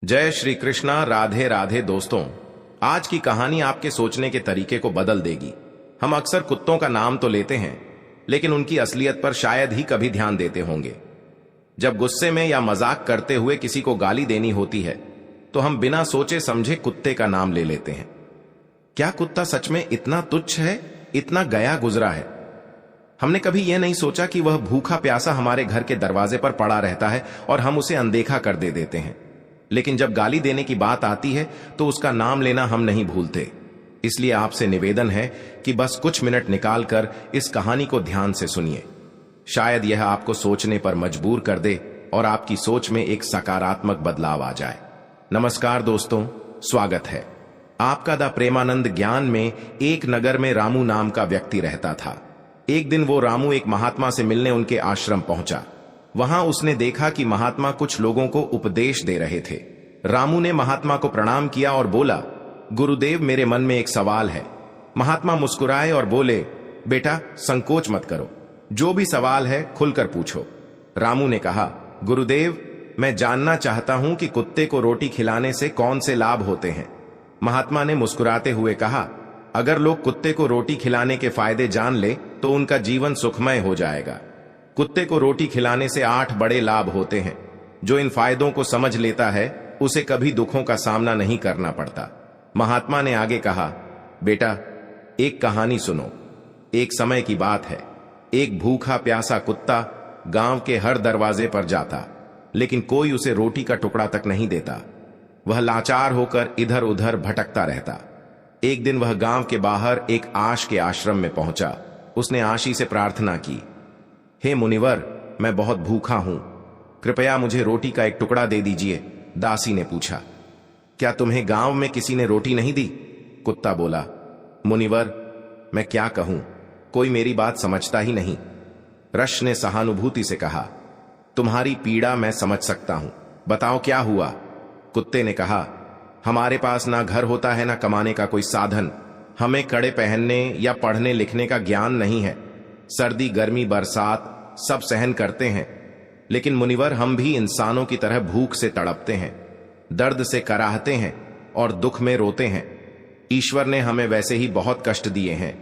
जय श्री कृष्णा। राधे राधे दोस्तों, आज की कहानी आपके सोचने के तरीके को बदल देगी। हम अक्सर कुत्तों का नाम तो लेते हैं, लेकिन उनकी असलियत पर शायद ही कभी ध्यान देते होंगे। जब गुस्से में या मजाक करते हुए किसी को गाली देनी होती है तो हम बिना सोचे समझे कुत्ते का नाम ले लेते हैं। क्या कुत्ता सच में इतना तुच्छ है, इतना गया गुजरा है? हमने कभी यह नहीं सोचा कि वह भूखा प्यासा हमारे घर के दरवाजे पर पड़ा रहता है और हम उसे अनदेखा कर दे देते हैं। लेकिन जब गाली देने की बात आती है तो उसका नाम लेना हम नहीं भूलते। इसलिए आपसे निवेदन है कि बस कुछ मिनट निकालकर इस कहानी को ध्यान से सुनिए। शायद यह आपको सोचने पर मजबूर कर दे और आपकी सोच में एक सकारात्मक बदलाव आ जाए। नमस्कार दोस्तों, स्वागत है आपका द प्रेमानंद ज्ञान में। एक नगर में रामू नाम का व्यक्ति रहता था। एक दिन वो रामू एक महात्मा से मिलने उनके आश्रम पहुंचा। वहां उसने देखा कि महात्मा कुछ लोगों को उपदेश दे रहे थे। रामू ने महात्मा को प्रणाम किया और बोला, गुरुदेव, मेरे मन में एक सवाल है। महात्मा मुस्कुराए और बोले, बेटा संकोच मत करो, जो भी सवाल है खुलकर पूछो। रामू ने कहा, गुरुदेव, मैं जानना चाहता हूं कि कुत्ते को रोटी खिलाने से कौन से लाभ होते हैं। महात्मा ने मुस्कुराते हुए कहा, अगर लोग कुत्ते को रोटी खिलाने के फायदे जान ले तो उनका जीवन सुखमय हो जाएगा। कुत्ते को रोटी खिलाने से 8 बड़े लाभ होते हैं। जो इन फायदों को समझ लेता है उसे कभी दुखों का सामना नहीं करना पड़ता। महात्मा ने आगे कहा, बेटा एक कहानी सुनो। एक समय की बात है, एक भूखा प्यासा कुत्ता गांव के हर दरवाजे पर जाता, लेकिन कोई उसे रोटी का टुकड़ा तक नहीं देता। वह लाचार होकर इधर उधर भटकता रहता। एक दिन वह गांव के बाहर एक आश के आश्रम में पहुंचा। उसने आशी से प्रार्थना की, हे मुनिवर, मैं बहुत भूखा हूं, कृपया मुझे रोटी का एक टुकड़ा दे दीजिए। दासी ने पूछा, क्या तुम्हें गांव में किसी ने रोटी नहीं दी? कुत्ता बोला, मुनिवर, मैं क्या कहूं, कोई मेरी बात समझता ही नहीं। रश ने सहानुभूति से कहा, तुम्हारी पीड़ा मैं समझ सकता हूं, बताओ क्या हुआ? कुत्ते ने कहा, हमारे पास ना घर होता है ना कमाने का कोई साधन। हमें कड़े पहनने या पढ़ने लिखने का ज्ञान नहीं है। सर्दी गर्मी बरसात सब सहन करते हैं, लेकिन मुनिवर हम भी इंसानों की तरह भूख से तड़पते हैं, दर्द से कराहते हैं और दुख में रोते हैं। ईश्वर ने हमें वैसे ही बहुत कष्ट दिए हैं,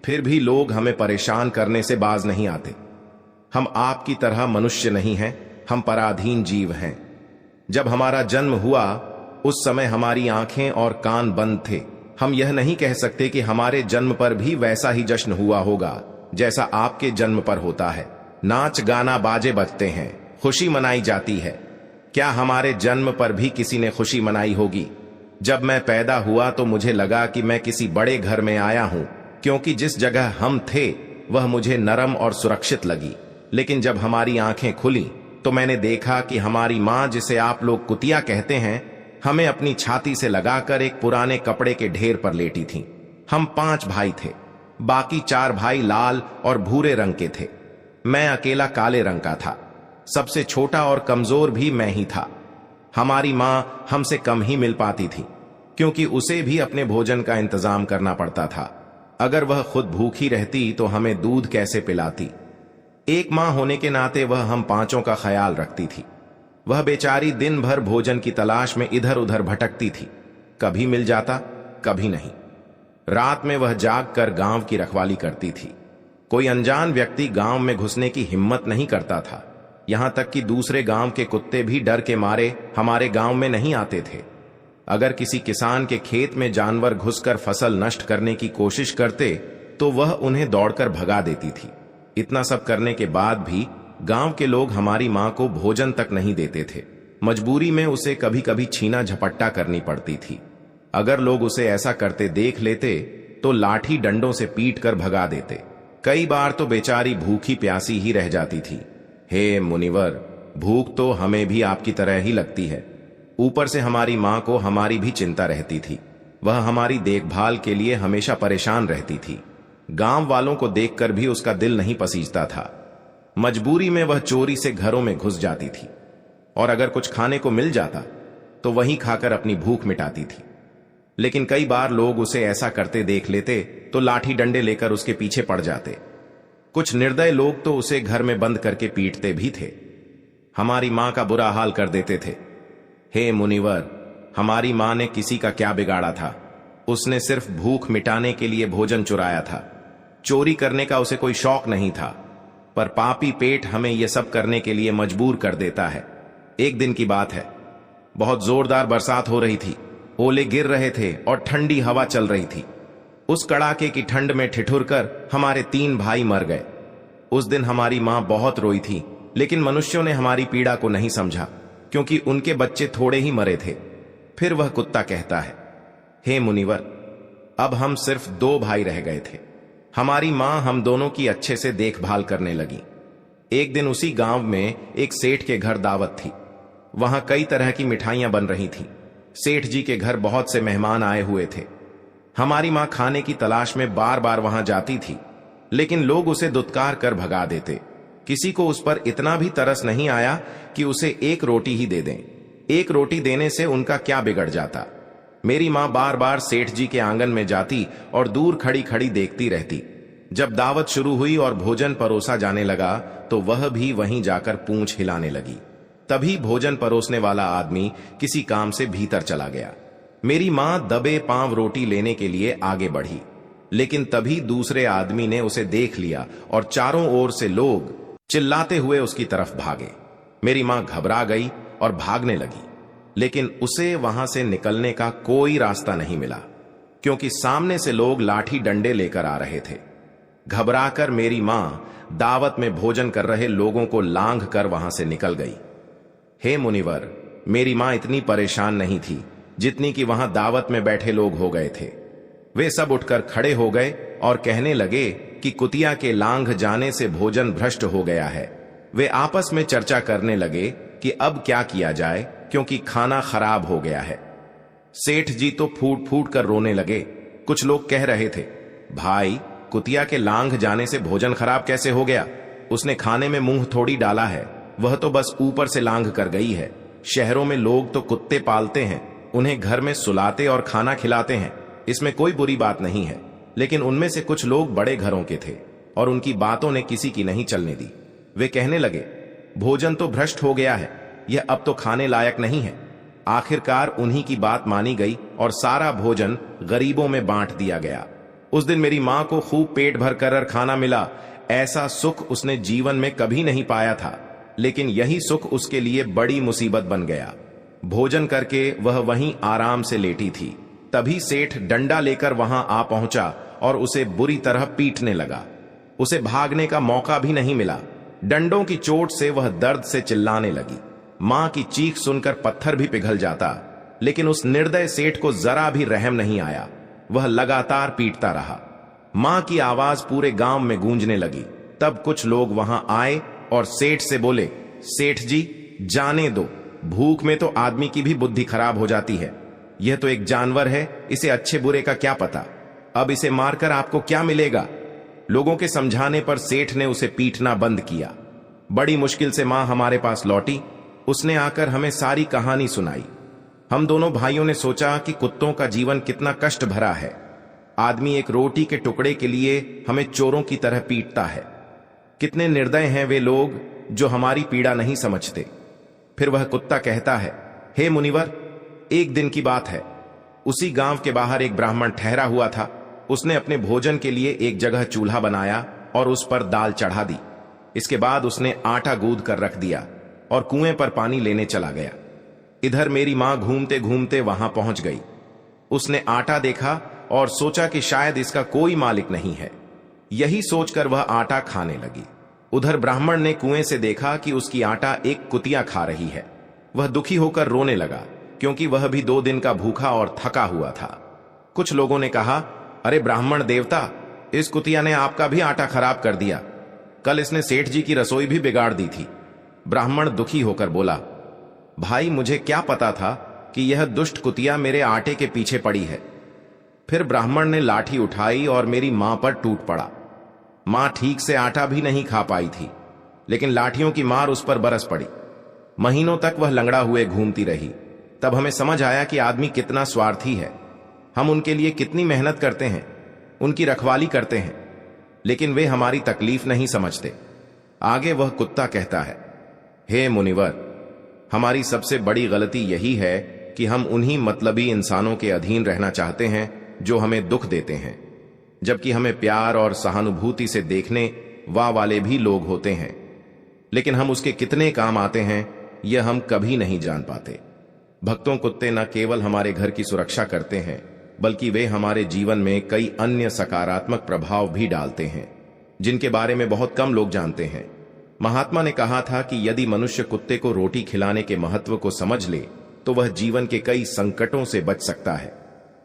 फिर भी लोग हमें परेशान करने से बाज नहीं आते। हम आपकी तरह मनुष्य नहीं हैं, हम पराधीन जीव हैं। जब हमारा जन्म हुआ उस समय हमारी आंखें और कान बंद थे। हम यह नहीं कह सकते कि हमारे जन्म पर भी वैसा ही जश्न हुआ होगा जैसा आपके जन्म पर होता है। नाच गाना बाजे बजते हैं, खुशी मनाई जाती है। क्या हमारे जन्म पर भी किसी ने खुशी मनाई होगी? जब मैं पैदा हुआ तो मुझे लगा कि मैं किसी बड़े घर में आया हूं, क्योंकि जिस जगह हम थे वह मुझे नरम और सुरक्षित लगी। लेकिन जब हमारी आंखें खुली तो मैंने देखा कि हमारी मां, जिसे आप लोग कुतिया कहते हैं, हमें अपनी छाती से लगाकर एक पुराने कपड़े के ढेर पर लेटी थी। हम 5 भाई थे, बाकी 4 भाई लाल और भूरे रंग के थे। मैं अकेला काले रंग का था। सबसे छोटा और कमजोर भी मैं ही था। हमारी मां हमसे कम ही मिल पाती थी, क्योंकि उसे भी अपने भोजन का इंतजाम करना पड़ता था। अगर वह खुद भूखी रहती तो हमें दूध कैसे पिलाती? एक मां होने के नाते वह हम 5 का ख्याल रखती थी। वह बेचारी दिन भर भोजन की तलाश में इधर उधर भटकती थी, कभी मिल जाता कभी नहीं। रात में वह जाग कर गांव की रखवाली करती थी। कोई अनजान व्यक्ति गांव में घुसने की हिम्मत नहीं करता था। यहां तक कि दूसरे गांव के कुत्ते भी डर के मारे हमारे गांव में नहीं आते थे। अगर किसी किसान के खेत में जानवर घुसकर फसल नष्ट करने की कोशिश करते तो वह उन्हें दौड़कर भगा देती थी। इतना सब करने के बाद भी गांव के लोग हमारी मां को भोजन तक नहीं देते थे। मजबूरी में उसे कभी कभी छीना झपट्टा करनी पड़ती थी। अगर लोग उसे ऐसा करते देख लेते तो लाठी डंडों से पीट कर भगा देते। कई बार तो बेचारी भूखी प्यासी ही रह जाती थी। हे मुनिवर, भूख तो हमें भी आपकी तरह ही लगती है। ऊपर से हमारी मां को हमारी भी चिंता रहती थी। वह हमारी देखभाल के लिए हमेशा परेशान रहती थी। गांव वालों को देखकर भी उसका दिल नहीं पसीजता था। मजबूरी में वह चोरी से घरों में घुस जाती थी, और अगर कुछ खाने को मिल जाता तो वहीं खाकर अपनी भूख मिटाती थी। लेकिन कई बार लोग उसे ऐसा करते देख लेते तो लाठी डंडे लेकर उसके पीछे पड़ जाते। कुछ निर्दय लोग तो उसे घर में बंद करके पीटते भी थे। हमारी मां का बुरा हाल कर देते थे। हे मुनिवर, हमारी मां ने किसी का क्या बिगाड़ा था। उसने सिर्फ भूख मिटाने के लिए भोजन चुराया था। चोरी करने का उसे कोई शौक नहीं था, पर पापी पेट हमें यह सब करने के लिए मजबूर कर देता है। एक दिन की बात है, बहुत जोरदार बरसात हो रही थी, ओले गिर रहे थे और ठंडी हवा चल रही थी। उस कड़ाके की ठंड में ठिठुर कर हमारे 3 भाई मर गए। उस दिन हमारी मां बहुत रोई थी, लेकिन मनुष्यों ने हमारी पीड़ा को नहीं समझा, क्योंकि उनके बच्चे थोड़े ही मरे थे। फिर वह कुत्ता कहता है, हे मुनिवर, अब हम सिर्फ 2 भाई रह गए थे। हमारी मां हम दोनों की अच्छे से देखभाल करने लगी। एक दिन उसी गांव में एक सेठ के घर दावत थी। वहां कई तरह की मिठाइयां बन रही थीं। सेठ जी के घर बहुत से मेहमान आए हुए थे। हमारी मां खाने की तलाश में बार बार वहां जाती थी, लेकिन लोग उसे दुत्कार कर भगा देते। किसी को उस पर इतना भी तरस नहीं आया कि उसे 1 रोटी ही दे दें। 1 रोटी देने से उनका क्या बिगड़ जाता। मेरी मां बार बार सेठ जी के आंगन में जाती और दूर खड़ी खड़ी देखती रहती। जब दावत शुरू हुई और भोजन परोसा जाने लगा, तो वह भी वहीं जाकर पूंछ हिलाने लगी। तभी भोजन परोसने वाला आदमी किसी काम से भीतर चला गया। मेरी मां दबे पांव रोटी लेने के लिए आगे बढ़ी, लेकिन तभी दूसरे आदमी ने उसे देख लिया और चारों ओर से लोग चिल्लाते हुए उसकी तरफ भागे। मेरी मां घबरा गई और भागने लगी, लेकिन उसे वहां से निकलने का कोई रास्ता नहीं मिला, क्योंकि सामने से लोग लाठी डंडे लेकर आ रहे थे। घबराकर मेरी मां दावत में भोजन कर रहे लोगों को लांघ कर वहां से निकल गई। हे मुनिवर, मेरी मां इतनी परेशान नहीं थी जितनी कि वहां दावत में बैठे लोग हो गए थे। वे सब उठकर खड़े हो गए और कहने लगे कि कुतिया के लांघ जाने से भोजन भ्रष्ट हो गया है। वे आपस में चर्चा करने लगे कि अब क्या किया जाए, क्योंकि खाना खराब हो गया है। सेठ जी तो फूट फूट कर रोने लगे। कुछ लोग कह रहे थे, भाई, कुतिया के लांघ जाने से भोजन खराब कैसे हो गया? उसने खाने में मुंह थोड़ी डाला है, वह तो बस ऊपर से लांघ कर गई है। शहरों में लोग तो कुत्ते पालते हैं, उन्हें घर में सुलाते और खाना खिलाते हैं। इसमें कोई बुरी बात नहीं है, लेकिन उनमें से कुछ लोग बड़े घरों के थे और उनकी बातों ने किसी की नहीं चलने दी। वे कहने लगे, भोजन तो भ्रष्ट हो गया है, यह अब तो खाने लायक नहीं है। आखिरकार उन्हीं की बात मानी गई और सारा भोजन गरीबों में बांट दिया गया। उस दिन मेरी मां को खूब पेट भर कर खाना मिला। ऐसा सुख उसने जीवन में कभी नहीं पाया था, लेकिन यही सुख उसके लिए बड़ी मुसीबत बन गया। भोजन करके वह वहीं आराम से लेटी थी। तभी सेठ डंडा लेकर वहां आ पहुंचा और उसे बुरी तरह पीटने लगा। उसे भागने का मौका भी नहीं मिला। डंडों की चोट से वह दर्द से चिल्लाने लगी। मां की चीख सुनकर पत्थर भी पिघल जाता, लेकिन उस निर्दय सेठ को जरा भी रहम नहीं आया। वह लगातार पीटता रहा। मां की आवाज पूरे गांव में गूंजने लगी। तब कुछ लोग वहां आए और सेठ से बोले, सेठ जी, जाने दो, भूख में तो आदमी की भी बुद्धि खराब हो जाती है। यह तो एक जानवर है, इसे अच्छे बुरे का क्या पता। अब इसे मारकर आपको क्या मिलेगा? लोगों के समझाने पर सेठ ने उसे पीटना बंद किया। बड़ी मुश्किल से मां हमारे पास लौटी। उसने आकर हमें सारी कहानी सुनाई। हम दोनों भाइयों ने सोचा कि कुत्तों का जीवन कितना कष्ट भरा है। आदमी एक रोटी के टुकड़े के लिए हमें चोरों की तरह पीटता है। कितने निर्दय हैं वे लोग जो हमारी पीड़ा नहीं समझते। फिर वह कुत्ता कहता है, हे मुनिवर, एक दिन की बात है। उसी गांव के बाहर एक ब्राह्मण ठहरा हुआ था। उसने अपने भोजन के लिए एक जगह चूल्हा बनाया और उस पर दाल चढ़ा दी। इसके बाद उसने आटा गूंद कर रख दिया और कुएं पर पानी लेने चला गया। इधर मेरी मां घूमते घूमते वहां पहुंच गई। उसने आटा देखा और सोचा कि शायद इसका कोई मालिक नहीं है। यही सोचकर वह आटा खाने लगी। उधर ब्राह्मण ने कुएं से देखा कि उसकी आटा एक कुतिया खा रही है। वह दुखी होकर रोने लगा, क्योंकि वह भी 2 दिन का भूखा और थका हुआ था। कुछ लोगों ने कहा, अरे ब्राह्मण देवता, इस कुतिया ने आपका भी आटा खराब कर दिया। कल इसने सेठ जी की रसोई भी बिगाड़ दी थी। ब्राह्मण दुखी होकर बोला, भाई, मुझे क्या पता था कि यह दुष्ट कुतिया मेरे आटे के पीछे पड़ी है। फिर ब्राह्मण ने लाठी उठाई और मेरी मां पर टूट पड़ा। मां ठीक से आटा भी नहीं खा पाई थी, लेकिन लाठियों की मार उस पर बरस पड़ी। महीनों तक वह लंगड़ा हुए घूमती रही। तब हमें समझ आया कि आदमी कितना स्वार्थी है। हम उनके लिए कितनी मेहनत करते हैं, उनकी रखवाली करते हैं, लेकिन वे हमारी तकलीफ नहीं समझते। आगे वह कुत्ता कहता है, हे मुनिवर, हमारी सबसे बड़ी गलती यही है कि हम उन्हीं मतलबी इंसानों के अधीन रहना चाहते हैं जो हमें दुख देते हैं, जबकि हमें प्यार और सहानुभूति से देखने वाले भी लोग होते हैं, लेकिन हम उसके कितने काम आते हैं यह हम कभी नहीं जान पाते। भक्तों कुत्ते न केवल हमारे घर की सुरक्षा करते हैं, बल्कि वे हमारे जीवन में कई अन्य सकारात्मक प्रभाव भी डालते हैं, जिनके बारे में बहुत कम लोग जानते हैं। महात्मा ने कहा था कि यदि मनुष्य कुत्ते को रोटी खिलाने के महत्व को समझ ले तो वह जीवन के कई संकटों से बच सकता है।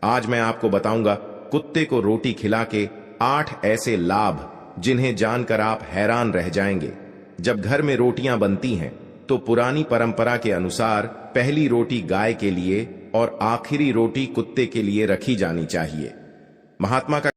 आज मैं आपको बताऊंगा कुत्ते को रोटी खिला के 8 ऐसे लाभ जिन्हें जानकर आप हैरान रह जाएंगे। जब घर में रोटियां बनती हैं तो पुरानी परंपरा के अनुसार पहली रोटी गाय के लिए और आखिरी रोटी कुत्ते के लिए रखी जानी चाहिए। महात्मा का